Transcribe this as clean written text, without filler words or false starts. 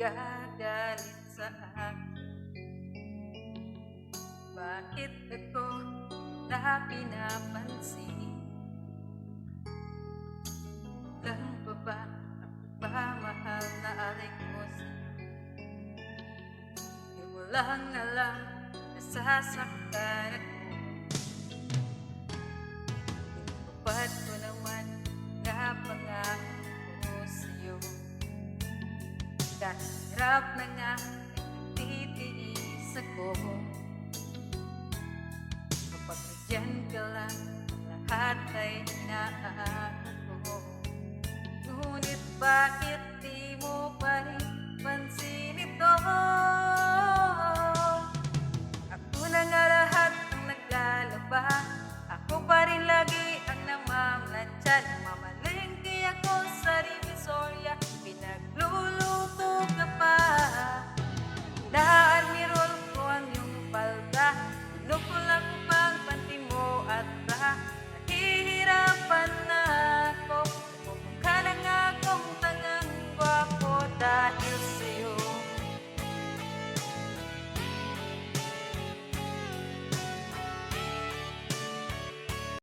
nagagalit sa akin? Bakit ako na pinapansin? Lang pa ba ang pagmamahal na aling mo sa'yo? Di mo lang alam, nasasaktan ako. Tinupad ko naman nga pangako ko sa'yo. Kahit hirap na nga, nagtitiis ako. Kapag nandyan ka lang, lahat ay inaako ko. Ngunit bakit di mo pa rin pansin ito? Ako na nga lahat ang naglalaba, ako pa rin lagi ang namamlansya.